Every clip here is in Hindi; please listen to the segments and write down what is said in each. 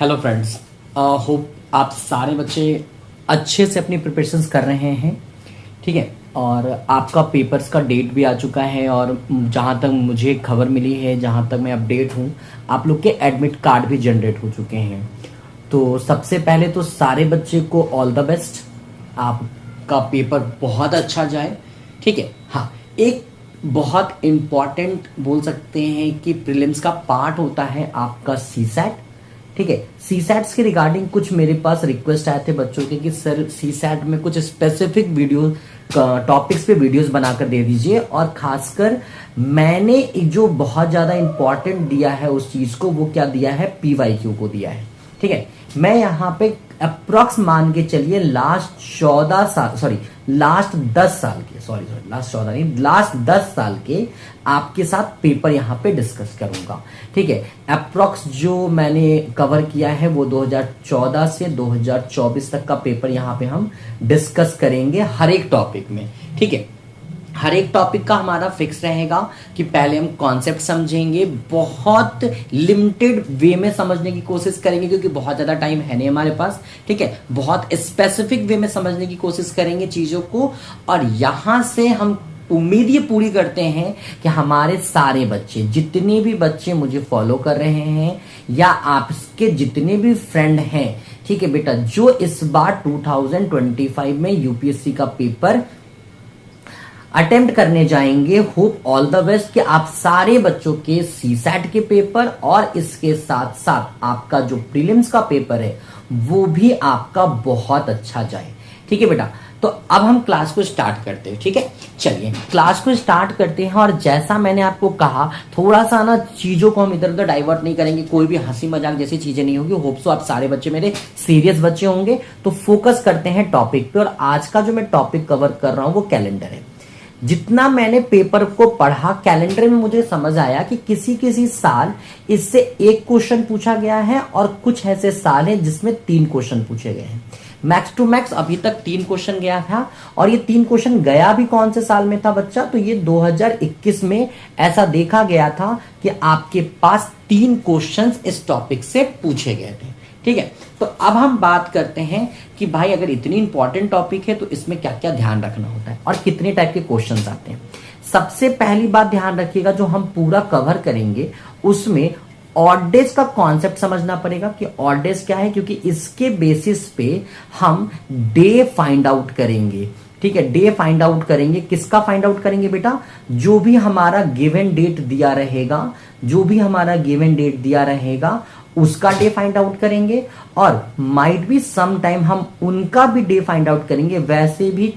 हेलो फ्रेंड्स, होप आप सारे बच्चे अच्छे से अपनी प्रिपरेशंस कर रहे हैं। ठीक है, और आपका पेपर्स का डेट भी आ चुका है और जहाँ तक मुझे खबर मिली है, जहाँ तक मैं अपडेट हूँ, आप लोग के एडमिट कार्ड भी जनरेट हो चुके हैं। तो सबसे पहले तो सारे बच्चे को ऑल द बेस्ट, आपका पेपर बहुत अच्छा जाए। ठीक है, हाँ, एक बहुत इम्पॉर्टेंट बोल सकते हैं कि प्रीलिम्स का पार्ट होता है आपका सी सैट। ठीक है, सी सैट्स के रिगार्डिंग कुछ मेरे पास रिक्वेस्ट आए थे बच्चों के कि सर सी सैट में कुछ स्पेसिफिक वीडियो टॉपिक्स पे वीडियोस बनाकर दे दीजिए, और खासकर मैंने जो बहुत ज़्यादा इंपॉर्टेंट दिया है उस चीज़ को, वो क्या दिया है, पीवाईक्यू को दिया है। ठीक है, मैं यहाँ पे अप्रॉक्स मान के चलिए लास्ट 10 साल के, लास्ट 14 नहीं, लास्ट 10 साल के आपके साथ पेपर यहाँ पे डिस्कस करूंगा। ठीक है, अप्रॉक्स जो मैंने कवर किया है वो 2014 से 2024 तक का पेपर यहाँ पे हम डिस्कस करेंगे हर एक टॉपिक में। ठीक है, हर एक टॉपिक का हमारा फिक्स रहेगा कि पहले हम कॉन्सेप्ट समझेंगे, बहुत लिमिटेड वे में समझने की कोशिश करेंगे क्योंकि बहुत ज़्यादा टाइम है नहीं हमारे पास। ठीक है, बहुत स्पेसिफिक वे में समझने की कोशिश करेंगे चीज़ों को, और यहाँ से हम उम्मीद ये पूरी करते हैं कि हमारे सारे बच्चे, जितने भी बच्चे मुझे फॉलो कर रहे हैं या आपके जितने भी फ्रेंड हैं, ठीक है बेटा, जो इस बार 2025 में यूपीएससी का पेपर अटेम्प्ट करने जाएंगे, होप ऑल द बेस्ट कि आप सारे बच्चों के सी सैट के पेपर और इसके साथ साथ आपका जो प्रीलिम्स का पेपर है वो भी आपका बहुत अच्छा जाए। ठीक है बेटा, तो अब हम क्लास को स्टार्ट करते हैं। ठीक है, चलिए क्लास को स्टार्ट करते हैं। और जैसा मैंने आपको कहा, थोड़ा सा ना चीजों को हम इधर उधर डाइवर्ट नहीं करेंगे, कोई भी हंसी मजाक जैसी चीजें नहीं होगी। होप सो आप सारे बच्चे मेरे सीरियस बच्चे होंगे। तो फोकस करते हैं टॉपिक पे, और आज का जो मैं टॉपिक कवर कर रहा हूं वो कैलेंडर है। जितना मैंने पेपर को पढ़ा, कैलेंडर में मुझे समझ आया कि किसी किसी साल इससे एक क्वेश्चन पूछा गया है और कुछ ऐसे साल हैं जिसमें 3 क्वेश्चन पूछे गए हैं। मैक्स टू मैक्स अभी तक 3 क्वेश्चन गया था, और ये 3 क्वेश्चन गया भी कौन से साल में था बच्चा, तो ये 2021 में ऐसा देखा गया था कि आपके पास 3 क्वेश्चन इस टॉपिक से पूछे गए थे। ठीक है, तो अब हम बात करते हैं कि भाई अगर इतनी इंपॉर्टेंट टॉपिक है तो इसमें क्या क्या ध्यान रखना होता है और कितने टाइप के क्वेश्चंस आते हैं। सबसे पहली बात ध्यान रखिएगा, जो हम पूरा कवर करेंगे उसमें ऑड डेज का कॉन्सेप्ट समझना पड़ेगा कि ऑड डेज क्या है, क्योंकि इसके बेसिस पे हम डे फाइंड आउट करेंगे। ठीक है, डे फाइंड आउट करेंगे। किसका फाइंड आउट करेंगे बेटा, जो भी हमारा गिवन डेट दिया रहेगा, जो भी हमारा गिवन डेट दिया रहेगा उसका डे फाइंड आउट करेंगे, और माइट बी सम टाइम हम उनका भी डे फाइंड आउट करेंगे। वैसे भी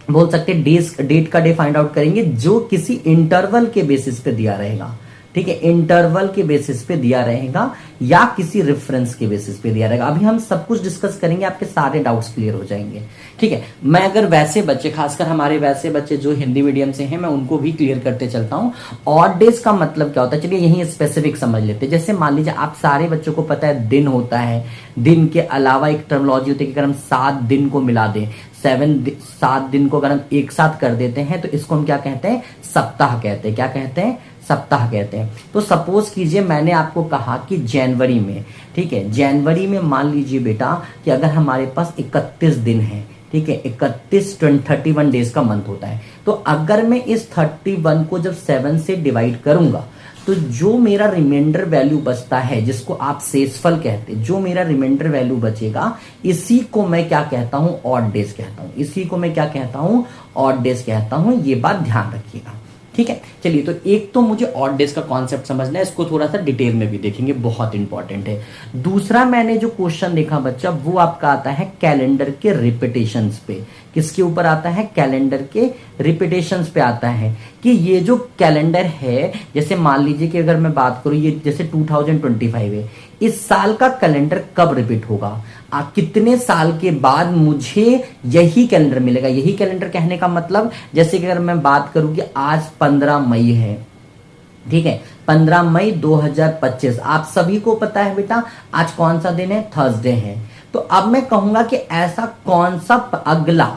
बोल सकते डेट का डे फाइंड आउट करेंगे जो किसी इंटरवल के बेसिस पे दिया रहेगा। ठीक है, इंटरवल के बेसिस पे दिया रहेगा या किसी रेफरेंस के बेसिस पे दिया रहेगा। अभी हम सब कुछ डिस्कस करेंगे, आपके सारे डाउट्स क्लियर हो जाएंगे। ठीक है, मैं अगर वैसे बच्चे, खासकर हमारे वैसे बच्चे जो हिंदी मीडियम से हैं, मैं उनको भी क्लियर करते चलता हूं। ऑड डेज का मतलब क्या होता है, चलिए यही स्पेसिफिक समझ लेते हैं। जैसे मान लीजिए आप सारे बच्चों को पता है दिन होता है, दिन के अलावा एक टर्मिनोलॉजी होती है कि अगर हम 7 दिन को मिला दें, 7 दिन को अगर हम एक साथ कर देते हैं तो इसको हम क्या कहते हैं, सप्ताह कहते हैं। क्या कहते हैं, सप्ताह कहते हैं। तो सपोज कीजिए मैंने आपको कहा कि जनवरी में, ठीक है, जनवरी में मान लीजिए बेटा कि अगर हमारे पास 31 दिन है, ठीक है, 31 डेज का मंथ होता है, तो अगर मैं इस 31 को जब 7 से डिवाइड करूंगा तो जो मेरा रिमाइंडर वैल्यू बचता है, जिसको आप शेषफल कहते हैं, जो मेरा रिमाइंडर वैल्यू बचेगा, इसी को मैं क्या कहता हूं, ऑड डेज कहता हूं। इसी को मैं क्या कहता हूं, ऑड डेज कहता हूं। ये बात ध्यान रखिएगा। ठीक है, चलिए, तो एक तो मुझे ऑड डेज का कॉन्सेप्ट समझना है, इसको थोड़ा सा डिटेल में भी देखेंगे, बहुत इंपॉर्टेंट है। दूसरा मैंने जो क्वेश्चन देखा बच्चा, वो आपका आता है कैलेंडर के रिपीटेशंस पे। किसके ऊपर आता है, कैलेंडर के रिपीटेशंस पे आता है कि ये जो कैलेंडर है, जैसे मान लीजिए कि अगर मैं बात करूं, ये जैसे 2025 है, इस साल का कैलेंडर कब रिपीट होगा, कितने साल के बाद मुझे यही कैलेंडर मिलेगा। यही कैलेंडर कहने का मतलब, जैसे कि अगर मैं बात करूं कि आज 15 मई है, ठीक है, 15 मई 2025, आप सभी को पता है बेटा आज कौन सा दिन है, थर्सडे है। तो अब मैं कहूंगा कि ऐसा कौन सा अगला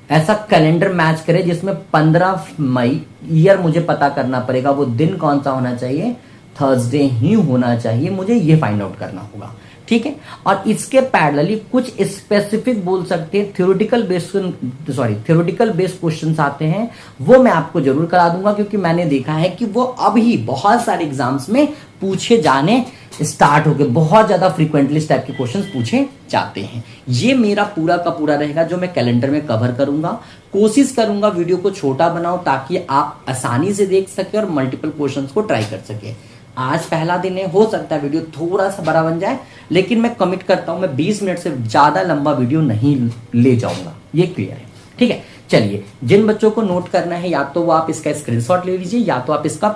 ऐसा कैलेंडर मैच करे जिसमें 15 मई ईयर मुझे पता करना पड़ेगा, वो दिन कौन सा होना चाहिए, थर्सडे ही होना चाहिए, मुझे ये फाइंड आउट करना होगा, ठीक है। और इसके पैरेलली कुछ स्पेसिफिक बोल सकते हैं थ्योरेटिकल बेस्ड क्वेश्चंस आते हैं, वो मैं आपको जरूर करा दूंगा, क्योंकि मैंने देखा है कि वो अभी बहुत सारे एग्जाम्स में पूछे जाने स्टार्ट हो गए, बहुत ज्यादा फ्रीक्वेंटली इस टाइप के क्वेश्चंस पूछे जाते हैं। ये मेरा पूरा का पूरा रहेगा जो मैं कैलेंडर में कवर करूंगा। कोशिश करूंगा वीडियो को छोटा बनाऊं ताकि आप आसानी से देख सके और मल्टीपल क्वेश्चंस को ट्राई कर सके। आज पहला दिन है, हो सकता है वीडियो थोड़ा सा बड़ा बन जाए, लेकिन मैं कमिट करता हूं मैं 20 मिनट से ज्यादा लंबा वीडियो नहीं ले जाऊंगा, ये क्लियर है, ठीक है। चलिए, जिन बच्चों को नोट करना है या तो वो आप इसका स्क्रीनशॉट ले लीजिए या तो आप इसका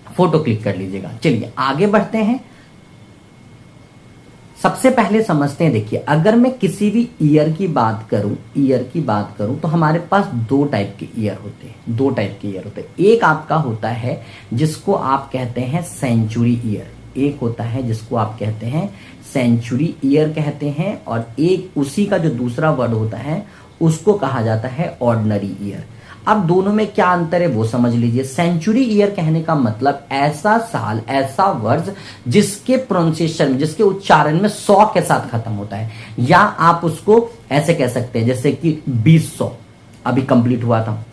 फोटो क्लिक कर लीजिएगा। चलिए आगे बढ़ते हैं। सबसे पहले समझते हैं, देखिए अगर मैं किसी भी ईयर की बात करूं तो हमारे पास दो टाइप के ईयर होते हैं। एक आपका होता है जिसको आप कहते हैं सेंचुरी ईयर, एक होता है जिसको आप कहते हैं सेंचुरी ईयर कहते हैं, और एक उसी का जो दूसरा वर्ड होता है उसको कहा जाता है ऑर्डिनरी ईयर। अब दोनों में क्या अंतर है वो समझ लीजिए। सेंचुरी ईयर कहने का मतलब ऐसा साल, ऐसा वर्ष जिसके प्रोनाउंसिएशन, जिसके उच्चारण में 100 के साथ खत्म होता है, या आप उसको ऐसे कह सकते हैं जैसे कि 2000 अभी कंप्लीट हुआ था,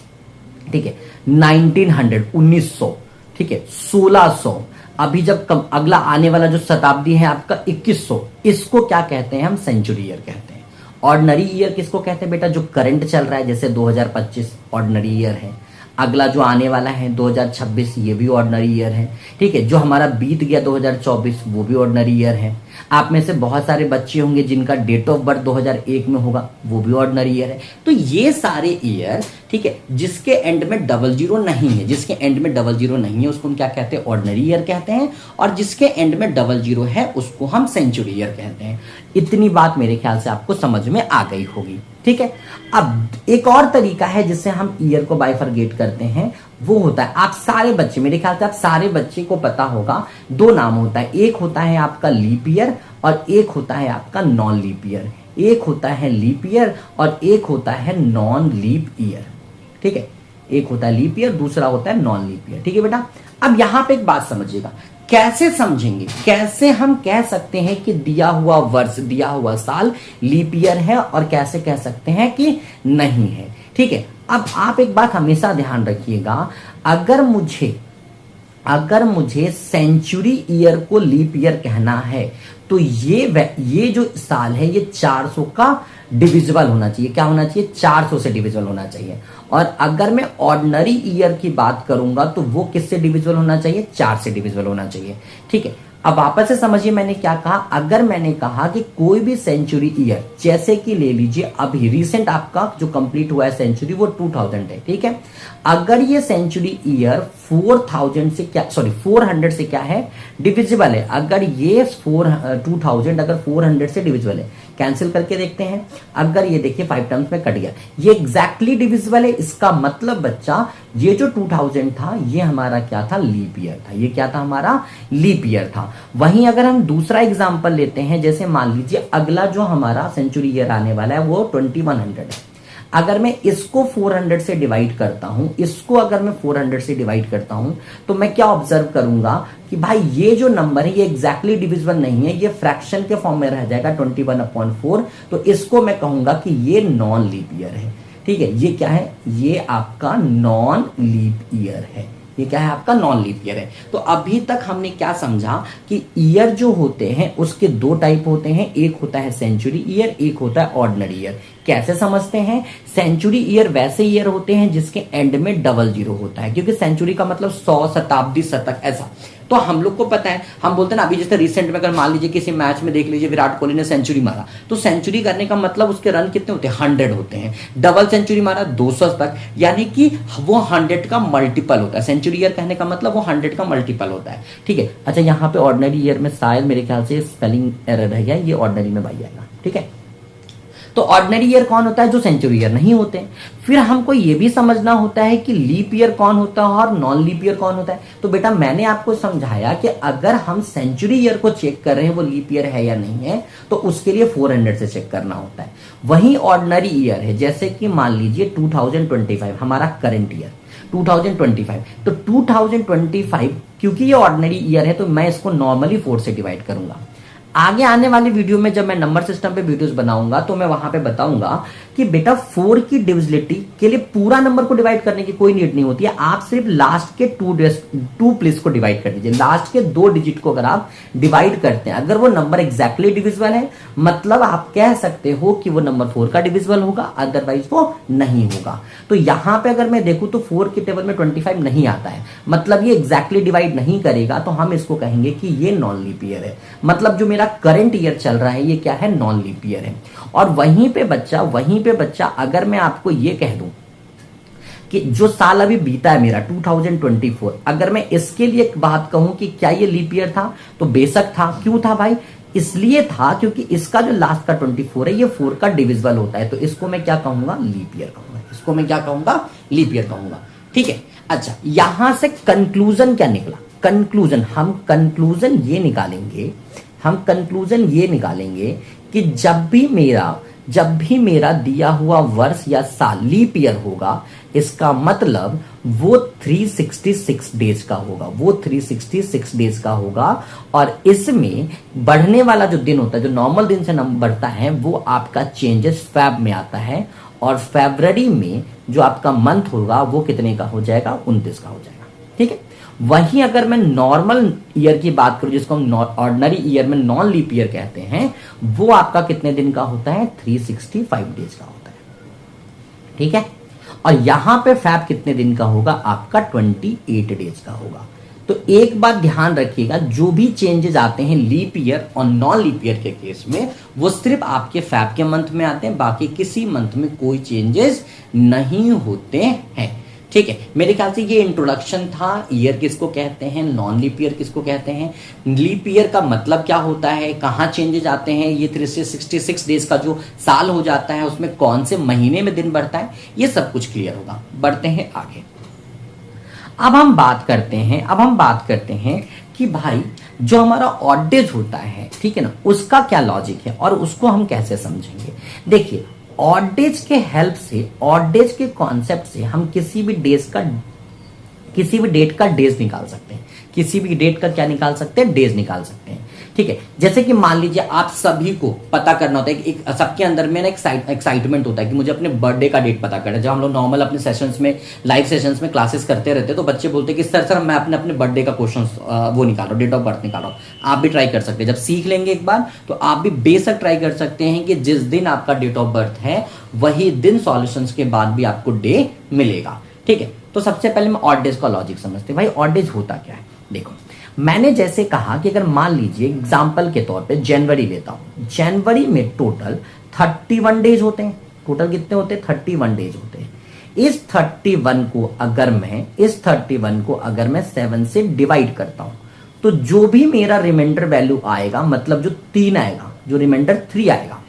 ठीक है, 1900, ठीक है, 1600, अभी जब अगला आने वाला जो शताब्दी है आपका 2100, इसको क्या कहते हैं हम सेंचुरी ईयर कहते हैं। ऑर्डिनरी ईयर किसको कहते हैं बेटा, जो करंट चल रहा है, जैसे 2025 ऑर्डिनरी ईयर है, अगला जो आने वाला है 2026 ये भी ऑर्डिनरी ईयर है, ठीक है, जो हमारा बीत गया 2024 वो भी ऑर्डिनरी ईयर है। आप में से बहुत सारे बच्चे होंगे जिनका डेट ऑफ बर्थ 2001 में होगा, वो भी ऑर्डिनरी ईयर है। तो ये सारे ईयर, ठीक है, जिसके एंड में 00 नहीं है, जिसके एंड में 00 नहीं है उसको हम क्या कहते हैं, ऑर्डिनरी ईयर कहते हैं, और जिसके एंड में 00 है उसको हम सेंचुरी ईयर कहते हैं। इतनी बात मेरे ख्याल से आपको समझ में आ गई होगी, ठीक है। अब एक और तरीका है जिससे हम ईयर को बाइफरगेट करते हैं, वो होता है, आप सारे बच्चे, मेरे ख्याल से आप सारे बच्चे को पता होगा, दो नाम होता है, एक होता है आपका लीप ईयर और एक होता है आपका नॉन लीप ईयर। एक होता है लीप ईयर और एक होता है नॉन लीप ईयर, ठीक है, एक होता है लीप ईयर, दूसरा होता है नॉन लीप ईयर, ठीक है बेटा। अब यहां पे एक बात समझिएगा, कैसे समझेंगे, कैसे हम कह सकते हैं कि दिया हुआ वर्ष, दिया हुआ साल लीप ईयर है, और कैसे कह सकते हैं कि नहीं है, ठीक है। अब आप एक बात हमेशा ध्यान रखिएगा, अगर मुझे सेंचुरी ईयर को लीप ईयर कहना है तो ये जो साल है ये 400 का डिविजिबल होना चाहिए। क्या होना चाहिए, 400 से डिविजिबल होना चाहिए। और अगर मैं ऑर्डिनरी ईयर की बात करूंगा तो वो किससे डिविजिबल होना चाहिए, 4 से डिविजिबल होना चाहिए, ठीक है। अब वापस से समझिए मैंने क्या कहा, अगर मैंने कहा कि कोई भी सेंचुरी ईयर, जैसे कि ले लीजिए अभी रिसेंट आपका जो कंप्लीट हुआ है सेंचुरी, वो 2000 है, ठीक है। अगर ये सेंचुरी ईयर 400 से क्या है, डिविजिबल है, अगर ये 2000 अगर 400 से डिविजिबल है, कैंसिल करके देखते हैं, अगर ये देखिए 5 टर्म्स में कट गया, ये एग्जैक्टली डिविजिबल है, इसका मतलब बच्चा ये जो 2000 था ये हमारा क्या था, लीप ईयर था, ये क्या था, हमारा लीप ईयर था। वहीं अगर हम दूसरा एग्जांपल लेते हैं, जैसे मान लीजिए अगला जो हमारा सेंचुरी ईयर आने वाला है वो 2100 है, अगर मैं इसको 400 से डिवाइड करता हूं, इसको अगर मैं 400 से डिवाइड करता हूं, तो मैं क्या ऑब्जर्व करूंगा कि भाई ये जो नंबर है ये एग्जैक्टली डिविजिबल नहीं है, ये फ्रैक्शन के फॉर्म में रह जाएगा 21/4, तो इसको मैं कहूंगा कि ये नॉन लीप ईयर है, ठीक है। ये क्या है, ये आपका नॉन लीप ईयर है, ये क्या है, आपका नॉन लीप ईयर है। तो अभी तक हमने क्या समझा कि ईयर जो होते हैं उसके दो टाइप होते हैं, एक होता है सेंचुरी ईयर, एक होता है ऑर्डिनरी ईयर। कैसे समझते हैं, सेंचुरी ईयर वैसे ईयर होते हैं जिसके एंड में 00 होता है, क्योंकि सेंचुरी का मतलब 100, शताब्दी, शतक, ऐसा। तो हम लोग को पता है, हम बोलते हैं ना, अभी जैसे रिसेंट में अगर मान लीजिए किसी मैच में देख लीजिए विराट कोहली ने सेंचुरी मारा, तो सेंचुरी करने का मतलब उसके रन कितने होते हैं, 100 होते हैं। डबल सेंचुरी मारा 200 तक, यानी कि वो 100 का मल्टीपल होता है। सेंचुरी ईयर कहने का मतलब वो 100 का मल्टीपल होता है, ठीक है। अच्छा, यहाँ पे ऑर्डिनरी ईयर में शायद मेरे ख्याल से स्पेलिंग एरर रह गया, ये ऑर्डिनरी में भाई आएगा, ठीक है। तो ऑर्डिनरी ईयर कौन होता है, जो सेंचुरी ईयर नहीं होते। फिर हमको ये भी समझना होता है कि लीप ईयर कौन होता है और नॉन लीप ईयर कौन होता है। तो बेटा मैंने आपको समझाया कि अगर हम सेंचुरी ईयर को चेक कर रहे हैं वो लीप ईयर है या नहीं है, तो उसके लिए 400 से चेक करना होता है। वही ऑर्डिनरी ईयर है, जैसे कि मान लीजिए 2025 हमारा करंट ईयर, 2025। तो 2025 क्योंकि ये ऑर्डिनरी ईयर है तो मैं इसको नॉर्मली 4 से डिवाइड करूंगा। आगे आने वाली वीडियो में जब मैं नंबर सिस्टम पे वीडियोस बनाऊंगा तो मैं वहां पे बताऊंगा कि बेटा 4 की डिविजिबिलिटी के लिए पूरा नंबर को डिवाइड करने की कोई नीड नहीं होती है, आप सिर्फ लास्ट के 2 प्लेस को डिवाइड कर दीजिए। लास्ट के 2 डिजिट को अगर आप डिवाइड करते हैं, अगर वो नंबर एग्जैक्टली डिविजिबल है, मतलब आप कह सकते हो कि वो नंबर 4 का डिविजिबल होगा, अदरवाइज वो नहीं होगा। तो यहां पे अगर मैं देखूं तो 4 के टेबल में 25 नहीं आता है, मतलब ये एग्जैक्टली डिवाइड नहीं करेगा, तो हम इसको कहेंगे कि ये नॉन लीप ईयर है। मतलब जो मेरा करंट ईयर चल रहा है ये क्या है, नॉन लीप ईयर है। और वहीं पे बच्चा अगर मैं आपको ये कह दूं कि जो साल अभी बीता है मेरा 2024, अगर मैं इसके लिए एक बात कहूं कि क्या ये लीप ईयर था, तो बेशक था। क्यों था भाई, इसलिए था क्योंकि इसका जो लास्ट का 24 है ये 4 का डिविजिबल होता है, तो इसको मैं क्या कहूंगा, लीप ईयर कहूंगा। इसको मैं क्या कहूंगा, लीप ईयर कहूंगा। ठीक है, अच्छा यहां से कंक्लूजन क्या निकला, हम कंक्लूजन ये निकालेंगे कि जब भी मेरा दिया हुआ वर्ष या साल लीप ईयर होगा, इसका मतलब वो 366 डेज का होगा, और इसमें बढ़ने वाला जो दिन होता है, जो नॉर्मल दिन से नंबर बढ़ता है, वो आपका चेंजेस फेब में आता है, और फरवरी में जो आपका मंथ होगा वो कितने का हो जाएगा, 29 का हो जाएगा। ठीक है, वहीं अगर मैं नॉर्मल ईयर की बात करूं, जिसको हम ऑर्डिनरी ईयर में नॉन लीप ईयर कहते हैं, वो आपका कितने दिन का होता है, 365 डेज का होता है। ठीक है, और यहां पे फैब कितने दिन का होगा, आपका 28 डेज का होगा। तो एक बात ध्यान रखिएगा, जो भी चेंजेस आते हैं लीप ईयर और नॉन लीप ईयर के केस में, वो सिर्फ आपके फैब के मंथ में आते हैं, बाकी किसी मंथ में कोई चेंजेस नहीं होते हैं। ठीक है, मेरे ख्याल से ये इंट्रोडक्शन था, ईयर किसको कहते हैं, नॉन लीप ईयर किसको कहते हैं, लीप ईयर का मतलब क्या होता है, कहाँ चेंजेस आते हैं, ये 366 डेज का जो साल हो जाता है उसमें कौन से महीने में दिन बढ़ता है, ये सब कुछ क्लियर होगा। बढ़ते हैं आगे। अब हम बात करते हैं कि भाई जो हमारा ऑड डेज होता है, ठीक है ना, उसका क्या लॉजिक है और उसको हम कैसे समझेंगे। देखिए, ऑड डेज के हेल्प से, ऑड डेज के कॉन्सेप्ट से हम किसी भी डेट का डेज निकाल सकते हैं, किसी भी डेट का क्या निकाल सकते हैं, डेज निकाल सकते हैं। ठीक है, जैसे कि मान लीजिए आप सभी को पता करना होता है कि एक सबके अंदर में ना एक्साइटमेंट होता है कि मुझे अपने बर्थडे का डेट पता करना है। जब हम लोग नॉर्मल अपने सेशंस में, लाइव सेशंस में क्लासेस करते रहते हैं, तो बच्चे बोलते हैं कि सर मैं अपने बर्थडे का क्वेश्चन वो निकाल रहा हूँ, डेट ऑफ बर्थ निकाल रहा हूँ। आप भी ट्राई कर सकते हैं, जब सीख लेंगे एक बार तो आप भी बेशक ट्राई कर सकते हैं कि जिस दिन आपका डेट ऑफ बर्थ है वही दिन सॉल्यूशंस के बाद भी आपको डे मिलेगा। ठीक है, तो सबसे पहले मैं ऑड डेज का लॉजिक समझते हैं। भाई ऑड डेज होता क्या है, देखो मैंने जैसे कहा कि अगर मान लीजिए एग्जाम्पल के तौर पे जनवरी लेता हूं, जनवरी में टोटल 31 डेज होते हैं। टोटल कितने होते हैं, 31 डेज होते हैं। इस 31 को अगर मैं 7 से डिवाइड करता हूं, तो जो भी मेरा रिमाइंडर वैल्यू आएगा, मतलब जो 3 आएगा, जो रिमाइंडर 3 आएगा,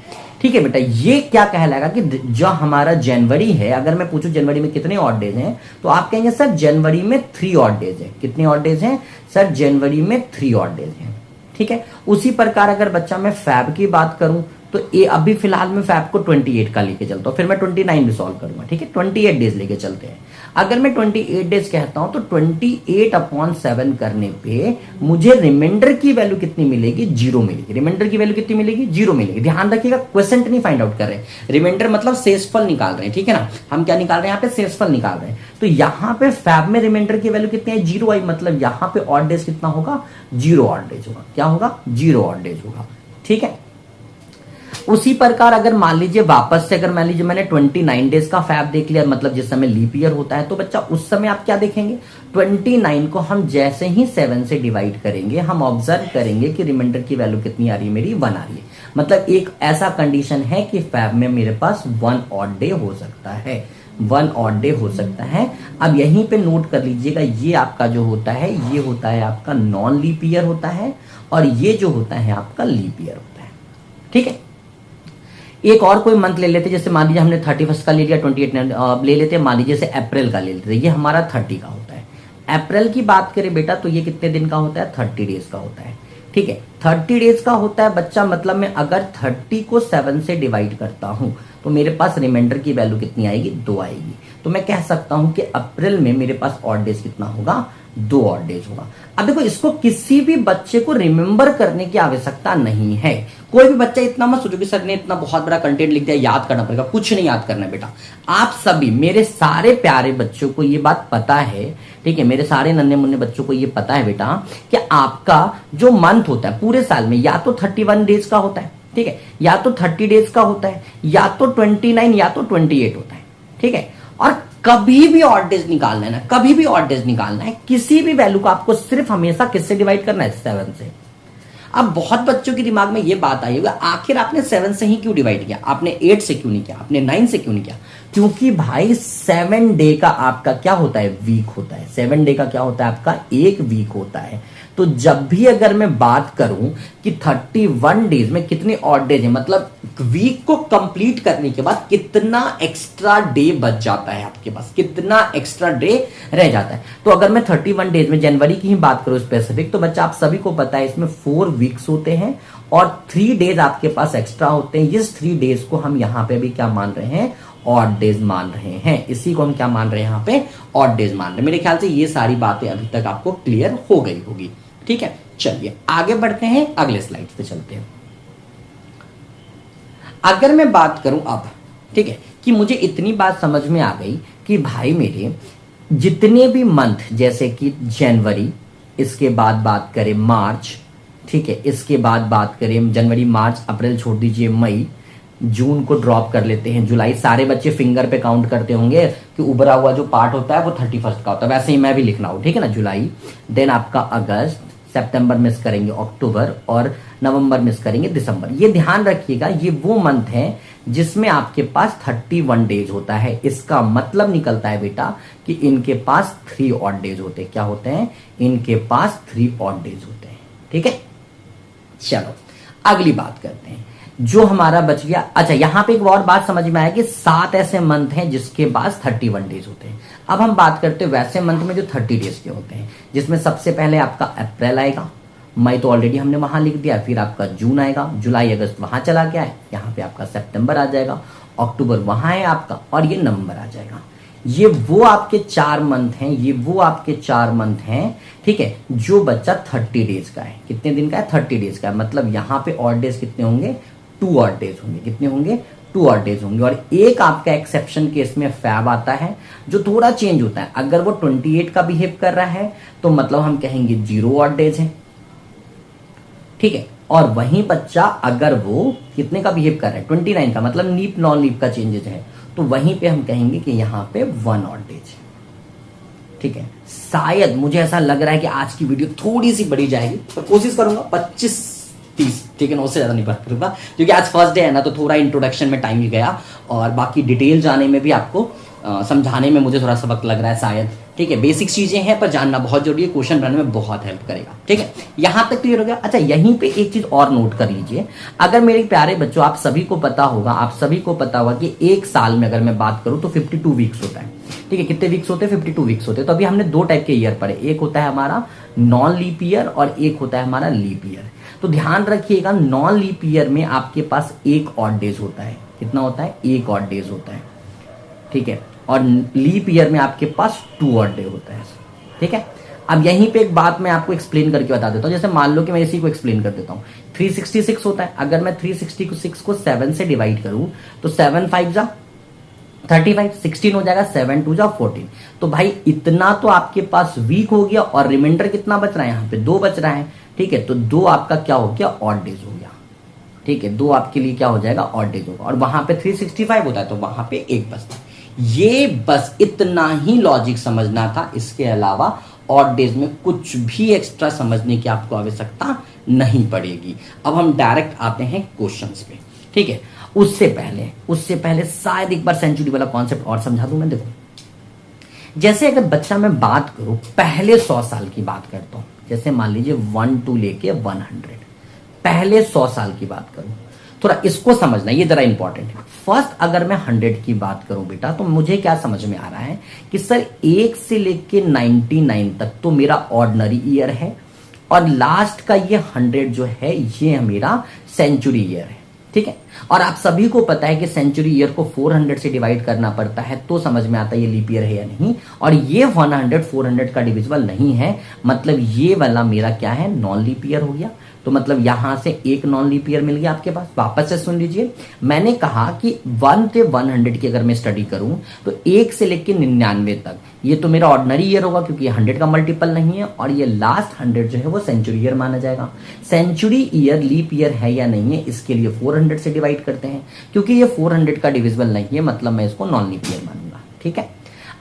ठीक है बेटा, ये क्या कहलाएगा कि जो हमारा जनवरी है, अगर मैं पूछूं जनवरी में कितने ऑड डेज हैं, तो आप कहेंगे सर जनवरी में 3 ऑड डेज है। कितने ऑड डेज हैं सर, जनवरी में 3 ऑड डेज हैं। ठीक है, उसी प्रकार अगर बच्चा मैं फैब की बात करूं, तो ये अभी फिलहाल मैं फैब को 28 का लेके चलता हूं, फिर मैं 29 भी सॉल्व करूंगा। ठीक है, 28 डेज लेके चलते हैं। अगर मैं 28 डेज कहता हूं तो 28/7 करने पे मुझे रिमाइंडर की वैल्यू कितनी मिलेगी, 0 मिलेगी। रिमाइंडर की वैल्यू कितनी मिलेगी, 0 मिलेगी। ध्यान रखिएगा, क्वेश्चन नहीं फाइंड आउट कर रहे हैं, रिमाइंडर मतलब शेषफल निकाल रहे हैं। ठीक है ना, हम क्या निकाल रहे हैं, यहाँ पे शेषफल निकाल रहे हैं। तो यहाँ पे फैब में रिमाइंडर की वैल्यू कितनी है, 0 आई, मतलब यहाँ पे ऑड डेज कितना होगा, 0 ऑड डेज होगा। क्या होगा, 0 ऑड डेज होगा। ठीक है, उसी प्रकार अगर मान लीजिए वापस से, अगर मान लीजिए मैंने 29 डेज का फैब देख लिया, मतलब जिस समय लीप ईयर होता है, तो बच्चा उस समय आप क्या देखेंगे, 29 को हम जैसे ही 7 से डिवाइड करेंगे, हम ऑब्जर्व करेंगे कि रिमाइंडर की वैल्यू कितनी आ रही है, मेरी 1 आ रही है। मतलब एक ऐसा कंडीशन है कि फैब में मेरे पास 1 ऑड डे हो सकता है, 1 ऑड डे हो सकता है। अब यहीं पे नोट कर लीजिएगा, ये आपका जो होता है, ये होता है आपका नॉन लीप ईयर होता है, और ये जो होता है आपका लीप ईयर होता है। ठीक है, एक और कोई मंथ ले लेते, जैसे मान लीजिए हमने 31 का ले लिया, 28 ले लेते, मान लीजिए जैसे अप्रैल का ले लेते, ये हमारा 30 का होता है। अप्रैल की बात करें बेटा, तो ये कितने दिन का होता है, 30 डेज का होता है। ठीक है, 30 डेज का होता है बच्चा, मतलब मैं अगर 30 को 7 से डिवाइड करता हूं, तो मेरे पास रिमाइंडर की वैल्यू कितनी आएगी, 2 आएगी। तो मैं कह सकता हूं कि अप्रैल में मेरे पास ऑड डेज कितना होगा, 2 ऑड डेज होगा। अब देखो, इसको किसी भी बच्चे को रिमेंबर करने की आवश्यकता नहीं है। कोई भी बच्चा इतना मत सोचो कि सर ने इतना बहुत बड़ा कंटेंट लिख दिया, याद करना पड़ेगा। कुछ नहीं याद करना है बेटा। आप सभी मेरे सारे प्यारे बच्चों को ये बात पता है, ठीक है, मेरे सारे नन्हे मुन्ने बच्चों को ये पता है बेटा कि आपका जो मंथ होता है पूरे साल में या तो 31 डेज का होता है, ठीक है, या तो 30 डेज का होता है, या तो 29 या तो 28 होता है, ठीक है। और कभी भी ऑड डेज निकालना है ना, कभी भी ऑड डेज निकालना है, किसी भी वैल्यू को आपको सिर्फ हमेशा किससे डिवाइड करना है, 7 से। अब बहुत बच्चों के दिमाग में ये बात आई होगी, आखिर आपने 7 से ही क्यों डिवाइड किया, आपने 8 से क्यों नहीं किया, आपने 9 से क्यों नहीं किया? क्योंकि भाई 7 डे का आपका क्या होता है, वीक होता है। 7 डे का क्या होता है, आपका एक वीक होता है। तो जब भी अगर मैं बात करूं कि 31 डेज में कितने ऑड डेज है, मतलब वीक को कंप्लीट करने के बाद कितना एक्स्ट्रा डे बच जाता है आपके पास, कितना एक्स्ट्रा डे रह जाता है। तो अगर मैं 31 डेज में जनवरी की ही बात करूं स्पेसिफिक, तो बच्चा आप सभी को पता है इसमें 4 वीक्स होते हैं और 3 डेज आपके पास एक्स्ट्रा होते हैं। इस 3 डेज को हम यहां पे भी क्या मान रहे हैं, ऑड डेज मान रहे हैं। इसी को हम क्या मान रहे हैं, यहां पे ऑड डेज मान रहे हैं। मेरे ख्याल से ये सारी बातें अभी तक आपको क्लियर हो गई होगी, ठीक है। चलिए आगे बढ़ते हैं, अगले स्लाइड पे चलते हैं। अगर मैं बात करूं अब, ठीक है, कि मुझे इतनी बात समझ में आ गई कि भाई मेरे जितने भी मंथ, जैसे कि जनवरी, इसके बाद बात करें मार्च, ठीक है, इसके बाद बात करें जनवरी, मार्च, अप्रैल छोड़ दीजिए, मई, जून को ड्रॉप कर लेते हैं, जुलाई। सारे बच्चे फिंगर पे काउंट करते होंगे कि उभरा हुआ जो पार्ट होता है वो 31 का होता है, वैसे ही मैं भी लिख रहा हूं, ठीक है ना। जुलाई, देन आपका अगस्त, सितंबर मिस करेंगे अक्टूबर, और नवंबर मिस करेंगे दिसंबर। ये ध्यान रखिएगा, ये वो मंथ है जिसमें आपके पास 31 डेज होता है। इसका मतलब निकलता है बेटा कि इनके पास 3 ऑड डेज होते हैं। क्या होते हैं, इनके पास 3 ऑड डेज होते हैं, ठीक है। चलो अगली बात करते हैं, जो हमारा बच गया। अच्छा, यहां पे एक और बात समझ में आया कि 7 ऐसे मंथ हैं जिसके पास 31 डेज होते हैं। अब हम बात करते हैं वैसे मंथ में जो 30 डेज के होते हैं, जिसमें सबसे पहले आपका अप्रैल आएगा, मई तो ऑलरेडी हमने वहां लिख दिया, फिर आपका जून आएगा, जुलाई अगस्त वहां चला गया है, यहाँ पे आपका सितंबर आ जाएगा, अक्टूबर वहां है आपका, और ये नवंबर आ जाएगा। ये वो आपके 4 मंथ हैं, ये वो आपके 4 मंथ हैं, ठीक है, जो बच्चा 30 डेज का है। कितने दिन का है, 30 डेज का है। मतलब यहाँ पे ऑड डेज कितने होंगे, 2 ऑड डेज होंगे। कितने होंगे, 2 ऑड डेज होंगे। और एक आपका एक्सेप्शन केस में फैब आता है जो थोड़ा चेंज होता है। अगर वो 28 का बिहेव कर रहा है तो मतलब हम कहेंगे 0 ऑड डेज है, ठीक है। और वहीं बच्चा अगर वो कितने का बिहेव कर रहा है, 29 का, मतलब लीप नॉन लीप का चेंजेस है, तो वहीं पे हम कहेंगे कि यहां पे 1 ऑड डेज है, ठीक है। शायद मुझे ऐसा लग रहा है कि आज की वीडियो थोड़ी सी बड़ी जाएगी, पर कोशिश करूंगा 25-30, ठीक है ना, उससे ज्यादा नहीं बात करूंगा, क्योंकि आज फर्स्ट डे है ना, तो थोड़ा इंट्रोडक्शन में टाइम ही गया, और बाकी डिटेल जाने में भी आपको समझाने में मुझे थोड़ा सा वक्त लग रहा है शायद, ठीक है। बेसिक चीजें हैं पर जानना बहुत जरूरी है, क्वेश्चन बनाने में बहुत हेल्प करेगा, ठीक है। यहां तक क्लियर हो गया। अच्छा, यहीं पे एक चीज और नोट कर लीजिए। अगर मेरे प्यारे बच्चों, आप सभी को पता होगा, आप सभी को पता होगा कि एक साल में अगर मैं बात करूं तो 52 वीक्स होता है, ठीक है। कितने वीक्स होते हैं, 52 वीक्स होते हैं। तो अभी हमने 2 टाइप के ईयर पढ़े, एक होता है हमारा नॉन लीप ईयर और एक होता है हमारा लीप ईयर। तो ध्यान रखिएगा, नॉन लीप ईयर में आपके पास 1 ऑड डेज होता है। कितना होता है, 1 ऑड डेज होता है, ठीक है। और लीप ईयर में आपके पास 2 ऑड डे होता है, ठीक है। अब यहीं पे एक बात मैं आपको एक्सप्लेन करके बता देता हूं। जैसे मान लो कि मैं इसी को एक्सप्लेन कर देता हूं, 366 होता है। अगर मैं 366 को 7 से डिवाइड करूं तो 7 5 जा 35, 16 हो जाएगा, 7 2 जा 14। तो भाई इतना तो आपके पास वीक हो गया, और रिमाइंडर कितना बच रहा है, यहाँ पे 2 बच रहा है, ठीक है। तो 2 आपका क्या हो गया, ऑड डेज हो गया, ठीक है। 2 आपके लिए क्या हो जाएगा, ऑड डेज होगा। और वहां पे 365 होता है तो वहां पे 1 बचता है। ये बस इतना ही लॉजिक समझना था, इसके अलावा ऑड डेज में कुछ भी एक्स्ट्रा समझने की आपको आवश्यकता नहीं पड़ेगी। अब हम डायरेक्ट आते हैं क्वेश्चंस पे, ठीक है। उससे पहले शायद एक बार सेंचुरी वाला कॉन्सेप्ट और समझा दूं मैं। देखो, जैसे अगर बच्चा मैं बात करूं पहले 100 साल की बात करता हूं, जैसे मान लीजिए 1 to लेके 100, पहले 100 साल की बात करूं, थोड़ा इसको समझना, ये जरा इंपॉर्टेंट है। फर्स्ट अगर मैं 100 की बात करूं बेटा, तो मुझे क्या समझ में आ रहा है कि सर 1 से लेके 99 तक तो मेरा ऑर्डिनरी ईयर है, और लास्ट का ये 100 जो है ये मेरा सेंचुरी ईयर है, ठीक है। और आप सभी को पता है कि सेंचुरी ईयर को 400 से डिवाइड करना पड़ता है, तो समझ में आता है ये लीप ईयर है या नहीं। और ये 100 400 का डिविजिबल नहीं है, मतलब ये वाला मेरा क्या है, नॉन लीप ईयर हो गया। तो मतलब यहां से एक नॉन लीप ईयर मिल गया आपके पास। वापस से सुन लीजिए, मैंने कहा कि 1 से 100 की अगर मैं स्टडी करूं तो 1 से लेकर 99 तक ये तो मेरा ऑर्डिनरी ईयर होगा, क्योंकि ये 100 का मल्टीपल नहीं है। और ये लास्ट 100 जो है वो सेंचुरी ईयर माना जाएगा। सेंचुरी ईयर लीप ईयर है या नहीं है, इसके लिए 400 से डिवाइड करते हैं, क्योंकि ये 400 का डिविजिबल नहीं है, मतलब मैं इसको नॉन लीप ईयर मानूंगा। ठीक है,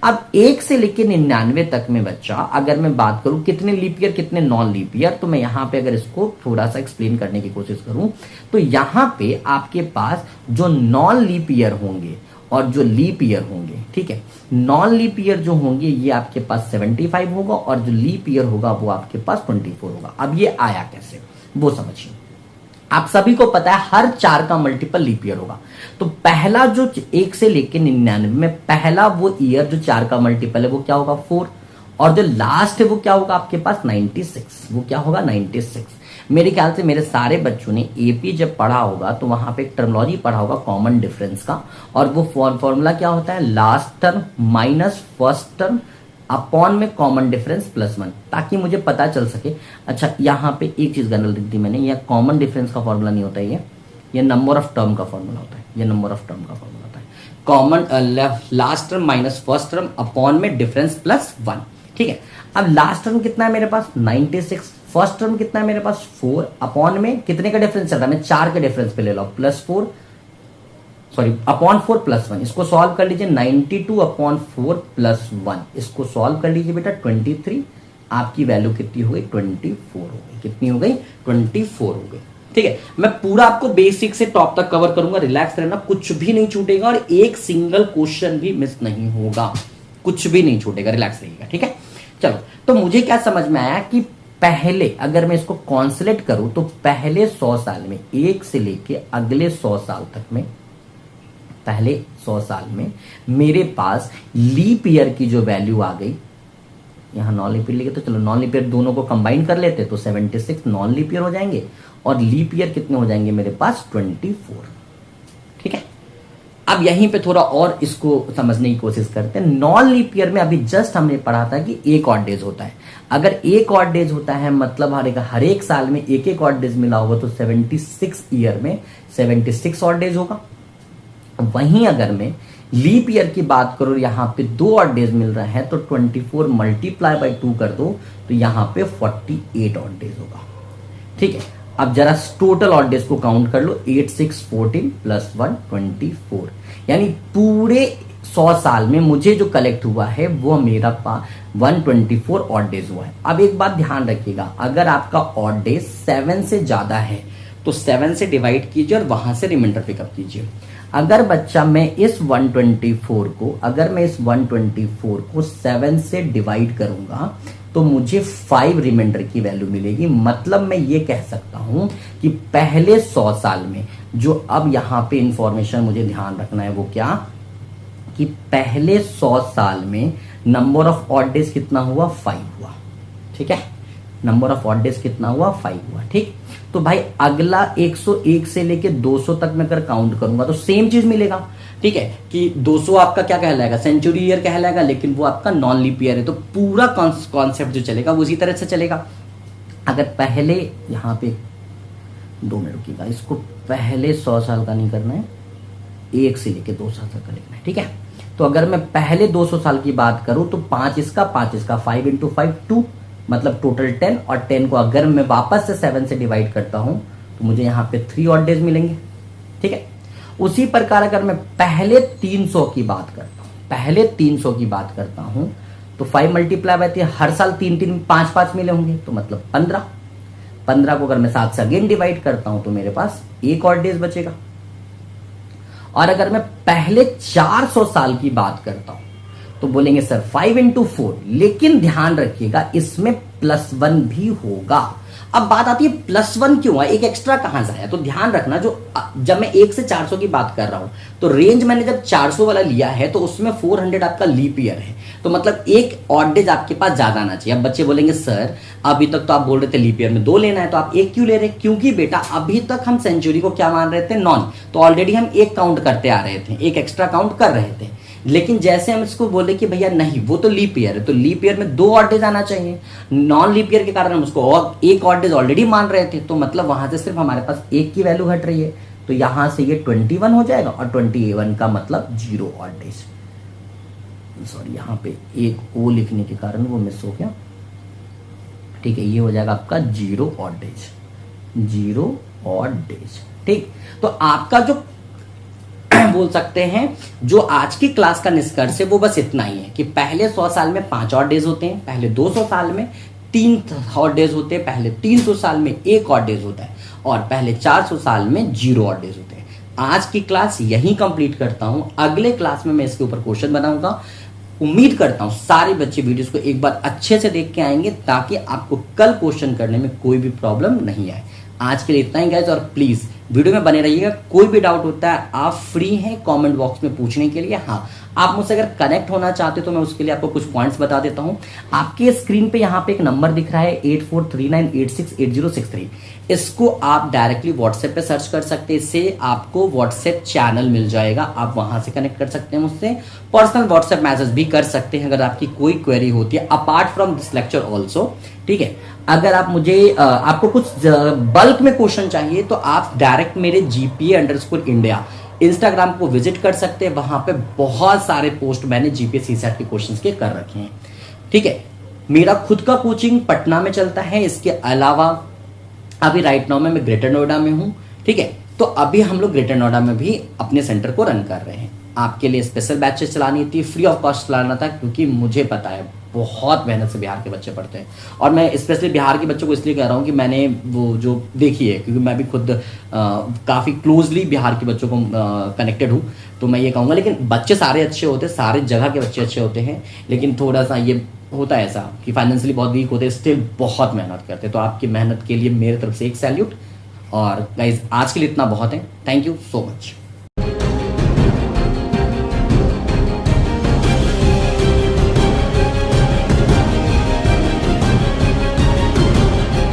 अब 1 से लेकर 99 तक में बच्चा, अगर मैं बात करूं कितने लीप ईयर कितने नॉन लीप ईयर, तो मैं यहां पे अगर इसको थोड़ा सा एक्सप्लेन करने की कोशिश करूं तो यहां पे आपके पास जो नॉन लीप ईयर होंगे और जो लीप ईयर होंगे, ठीक है, नॉन लीप ईयर जो होंगे ये आपके पास 75 होगा और जो लीप ईयर होगा वो आपके पास 24 होगा। अब ये आया कैसे वो समझिए। आप सभी को पता है हर 4 का मल्टीपल लीप ईयर होगा। तो पहला जो 1 से लेकर 99 में पहला वो ईयर जो 4 का मल्टीपल है वो क्या होगा, 4। और जो लास्ट है वो क्या होगा आपके पास, 96। वो क्या होगा, 96। मेरे ख्याल से मेरे सारे बच्चों ने एपी जब पढ़ा होगा तो वहां पे एक टर्मिनोलॉजी पढ़ा होगा कॉमन डिफरेंस का, और वो फॉर्मूला क्या होता है, last term minus first term upon में कॉमन डिफरेंस प्लस 1, ताकि मुझे पता चल सके। अच्छा, यहाँ पे एक चीज गलत लिख दी मैंने, यह कॉमन डिफरेंस का फॉर्मूला नहीं होता है, ये नंबर ऑफ टर्म का फॉर्मूला होता है, ये नंबर ऑफ टर्म का फॉर्मूला होता है। Common last term minus first term upon में डिफरेंस प्लस 1। ठीक है, अब लास्ट टर्म कितना है मेरे पास, 96। फर्स्ट टर्म कितना है मेरे पास, 4 अपॉन में कितने का डिफरेंस चल रहा है, मैं 4 के डिफरेंस पे ले लो, +4 सॉरी अपॉन 4 प्लस 1। इसको सॉल्व कर लीजिए, 92 अपॉन 4 प्लस 1, इसको सॉल्व कर लीजिए बेटा, 23। आपकी वैल्यू कितनी हो गई, 24 हो गई। कितनी हो गई, 24 हो गई। ठीक है, मैं पूरा आपको बेसिक से टॉप तक कवर करूंगा, रिलैक्स रहना, कुछ भी नहीं छूटेगा और एक सिंगल क्वेश्चन भी मिस नहीं होगा, कुछ भी नहीं छूटेगा, रिलैक्स रहिएगा। ठीक है, चलो, तो मुझे क्या समझ में आया कि पहले अगर मैं इसको कॉन्सुलेट करूं तो पहले 100 साल में, 1 से लेके अगले 100 साल तक में, पहले 100 साल में मेरे पास लीप ईयर की जो वैल्यू आ गई, यहां नॉन लीप ईयर लिखे तो चलो नॉन लीप ईयर दोनों को कंबाइन कर लेते तो 76 नॉन लीप ईयर हो जाएंगे और लीप ईयर कितने हो जाएंगे मेरे पास, 24। ठीक है, अब यहीं पे थोड़ा और इसको समझने की कोशिश करते हैं। नॉन लीप ईयर में अभी जस्ट हमने पढ़ा था कि एक ऑड डेज होता है। अगर एक ऑड डेज होता है मतलब हर एक साल में एक एक ऑड डेज मिला होगा, तो 76 ईयर में 76 ऑड डेज होगा। वहीं अगर मैं लीप ईयर की बात करूं, यहां पे 2 ऑड डेज मिल रहा है तो 24 मल्टीप्लाई बाय 2 कर दो तो यहां पे 48 ऑड डेज होगा। ठीक है, अब जरा टोटल ऑड डेज को काउंट कर लो, 8 6 14 प्लस 1 24, यानी पूरे 100 साल में मुझे जो कलेक्ट हुआ है वो मेरा 124 ऑड डेज हुआ है। अब एक बात ध्यान रखिएगा, अगर आपका ऑड डेज 7 से ज्यादा है तो 7 से डिवाइड कीजिए और वहां से रिमाइंडर पिकअप कीजिए। अगर बच्चा मैं इस 124 को 7 से डिवाइड करूंगा तो मुझे 5 रिमाइंडर की वैल्यू मिलेगी। मतलब मैं ये कह सकता हूं कि पहले 100 साल में जो, अब यहां पे इंफॉर्मेशन मुझे ध्यान रखना है वो क्या, कि पहले 100 साल में नंबर ऑफ ऑड डेज कितना हुआ, 5 हुआ। ठीक है, नंबर ऑफ ऑड डेज कितना हुआ, 5 हुआ। ठीक, तो भाई अगला 101 से लेके 200 तक मैं अगर काउंट करूंगा तो सेम चीज मिलेगा। ठीक है, कि 200 आपका क्या कहलाएगा, सेंचुरी ईयर कहलाएगा, लेकिन वो आपका नॉन लीप ईयर है, तो पूरा कॉन्सेप्ट जो चलेगा वो उसी तरह से चलेगा। अगर पहले यहां पे 2 मिनट रुकिएगा, इसको पहले 100 साल का नहीं करना है, 1 से लेके 200 तक का लिखना है। ठीक है, तो अगर मैं पहले 200 साल की बात करूं तो 5 इसका 5 इंटू 5 2, मतलब टोटल 10, और 10 को अगर मैं वापस से 7 से डिवाइड करता हूं तो मुझे यहां पे 3 ऑड डेज मिलेंगे। ठीक है, उसी प्रकार अगर मैं पहले 300 की बात करता हूं तो 5 मल्टीप्लाई बाय 3, हर साल 3 3 5 5 मिले होंगे, तो मतलब 15 को अगर मैं 7 से अगेन डिवाइड करता हूं तो मेरे पास 1 ऑड डेज बचेगा। और अगर मैं पहले 400 साल की बात करता हूं तो बोलेंगे सर 5 इंटू 4, लेकिन ध्यान रखिएगा इसमें +1 भी होगा। अब बात आती है +1 क्यों है, एक एक्स्ट्रा कहां से आया। तो ध्यान रखना, जो जब मैं 1 से 400 की बात कर रहा हूं तो रेंज मैंने जब 400 वाला लिया है तो उसमें 400 आपका लीप ईयर है, तो मतलब एक ऑड डेज आपके पास ज्यादा आना चाहिए। अब बच्चे बोलेंगे सर अभी तक तो आप बोल रहे थे लीप ईयर में 2 लेना है, तो आप 1 क्यों ले रहे? क्योंकि बेटा अभी तक हम सेंचुरी को क्या मान रहे थे, नॉन, तो ऑलरेडी हम 1 काउंट करते आ रहे थे, एक एक्स्ट्रा काउंट कर रहे थे। लेकिन जैसे हम इसको बोले कि भैया नहीं वो तो लीप ईयर है, तो लीप ईयर में 2 ऑड डेज आना चाहिए, नॉन लीप ईयर के कारण हम उसको और 1 ऑड डेज ऑलरेडी मान रहे थे, तो मतलब वहां से सिर्फ हमारे पास 1 की वैल्यू घट रही है, तो यहां से ये 21 हो जाएगा, और 21 का मतलब 0 ऑड डेज। सॉरी यहाँ पे एक ओ लिखने के कारण वो मिस हो गया, ठीक है, ये हो जाएगा आपका 0 ऑड डेज, 0 ऑड डेज। ठीक, तो आपका जो बोल सकते हैं जो आज की क्लास का निष्कर्ष है वो बस इतना ही है कि पहले 100 साल में 5 ऑड डेज होते हैं, पहले 200 साल में 3 ऑड डेज होते हैं, पहले 300 साल में 1 ऑड डेज होता है, और पहले 400 साल में 0 ऑड डेज होते हैं। आज की क्लास यहीं कंप्लीट करता हूं, अगले क्लास में मैं इसके ऊपर क्वेश्चन बनाऊंगा। उम्मीद करता हूं सारे बच्चे वीडियोस को एक बार अच्छे से देख के आएंगे ताकि आपको कल क्वेश्चन करने में कोई भी प्रॉब्लम नहीं आए। आज के लिए इतना ही गाइस, और प्लीज वीडियो में बने रहिएगा। कोई भी डाउट होता है आप फ्री हैं कमेंट बॉक्स में पूछने के लिए। हाँ, आप मुझसे अगर कनेक्ट होना चाहते हो तो मैं उसके लिए आपको कुछ पॉइंट्स बता देता हूं। आपके स्क्रीन पे यहाँ पे एक नंबर दिख रहा है 8439868063, इसको आप डायरेक्टली व्हाट्सएप पे सर्च कर सकते हैं, इससे आपको व्हाट्सएप चैनल मिल जाएगा, आप वहां से कनेक्ट कर सकते हैं मुझसे, पर्सनल व्हाट्सएप मैसेज भी कर सकते हैं अगर आपकी कोई क्वेरी होती है apart from this lecture also. ठीक है, अगर आप मुझे आपको कुछ बल्क में क्वेश्चन चाहिए तो आप डायरेक्ट मेरे GPA_India इंस्टाग्राम को विजिट कर सकते हैं, वहां पे बहुत सारे पोस्ट मैंने GPA CSAT के क्वेश्चंस के कर रखे हैं। ठीक है, मेरा खुद का कोचिंग पटना में चलता है, इसके अलावा अभी राइट नाउ में मैं ग्रेटर नोएडा में हूं। ठीक है, तो अभी हम लोग ग्रेटर नोएडा में भी अपने सेंटर को रन कर रहे हैं। आपके लिए स्पेशल बैचेस चलानी थी, फ्री ऑफ कॉस्ट चलाना था, क्योंकि मुझे पता है बहुत मेहनत से बिहार के बच्चे पढ़ते हैं, और मैं स्पेशली बिहार के बच्चों को इसलिए कह रहा हूँ कि मैंने वो जो देखी है, क्योंकि मैं भी खुद काफ़ी क्लोजली बिहार के बच्चों को कनेक्टेड हूँ, तो मैं ये कहूँगा। लेकिन बच्चे सारे अच्छे होते हैं, सारे जगह के बच्चे अच्छे होते हैं, लेकिन थोड़ा सा ये होता है ऐसा कि फाइनेंशियली बहुत वीक होते हैं, स्टिल बहुत मेहनत करते हैं। तो आपकी मेहनत के लिए मेरे तरफ से एक सैल्यूट। और गाइज आज के लिए इतना बहुत है, थैंक यू सो मच।